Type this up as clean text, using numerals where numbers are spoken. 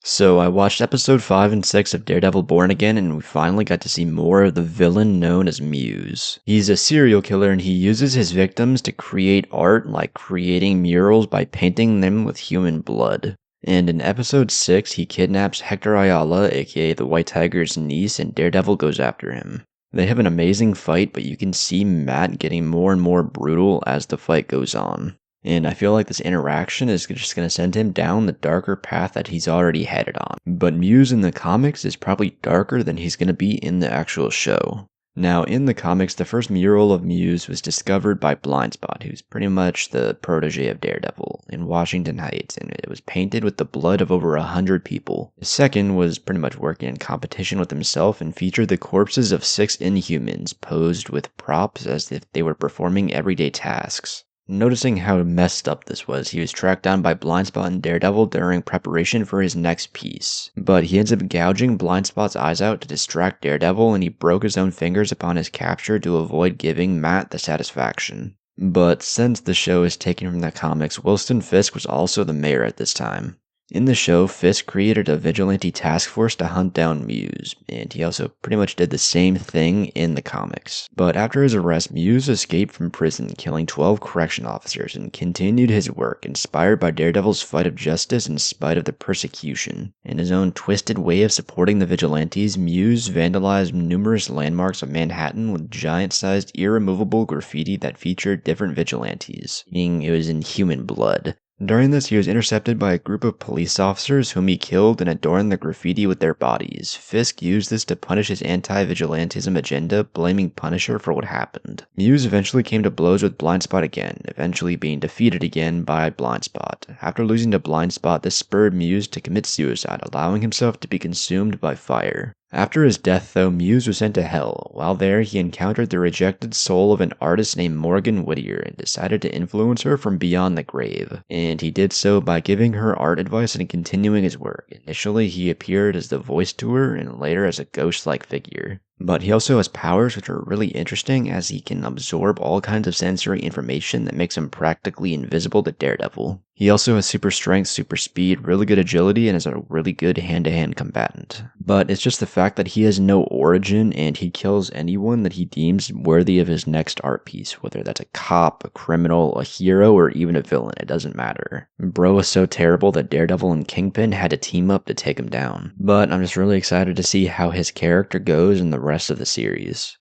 So I watched episode 5 and 6 of Daredevil Born Again, and we finally got to see more of the villain known as Muse. He's a serial killer and he uses his victims to create art, like creating murals by painting them with human blood. And in episode 6, he kidnaps Hector Ayala, aka the White Tiger's niece, and Daredevil goes after him. They have an amazing fight, but you can see Matt getting more and more brutal as the fight goes on. And I feel like this interaction is just going to send him down the darker path that he's already headed on. But Muse in the comics is probably darker than he's going to be in the actual show. Now, in the comics, the first mural of Muse was discovered by Blindspot, who's pretty much the protege of Daredevil, in Washington Heights, and it was painted with the blood of over 100 people. The second was pretty much working in competition with himself and featured the corpses of 6 Inhumans posed with props as if they were performing everyday tasks. Noticing how messed up this was, he was tracked down by Blindspot and Daredevil during preparation for his next piece. But he ends up gouging Blindspot's eyes out to distract Daredevil, and he broke his own fingers upon his capture to avoid giving Matt the satisfaction. But since the show is taken from the comics, Wilson Fisk was also the mayor at this time. In the show, Fisk created a vigilante task force to hunt down Muse, and he also pretty much did the same thing in the comics. But after his arrest, Muse escaped from prison, killing 12 correction officers, and continued his work, inspired by Daredevil's fight of justice in spite of the persecution. In his own twisted way of supporting the vigilantes, Muse vandalized numerous landmarks of Manhattan with giant-sized, irremovable graffiti that featured different vigilantes, meaning it was in human blood. During this, he was intercepted by a group of police officers whom he killed and adorned the graffiti with their bodies. Fisk used this to punish his anti-vigilantism agenda, blaming Punisher for what happened. Muse eventually came to blows with Blindspot again, eventually being defeated again by Blindspot. After losing to Blindspot, this spurred Muse to commit suicide, allowing himself to be consumed by fire. After his death, though, Muse was sent to hell. While there, he encountered the rejected soul of an artist named Morgan Whittier and decided to influence her from beyond the grave. And he did so by giving her art advice and continuing his work. Initially, he appeared as the voice to her, and later as a ghost-like figure. But he also has powers which are really interesting, as he can absorb all kinds of sensory information that makes him practically invisible to Daredevil. He also has super strength, super speed, really good agility, and is a really good hand-to-hand combatant. But it's just the fact that he has no origin, and he kills anyone that he deems worthy of his next art piece, whether that's a cop, a criminal, a hero, or even a villain, it doesn't matter. Bro is so terrible that Daredevil and Kingpin had to team up to take him down. But I'm just really excited to see how his character goes in the rest of the series.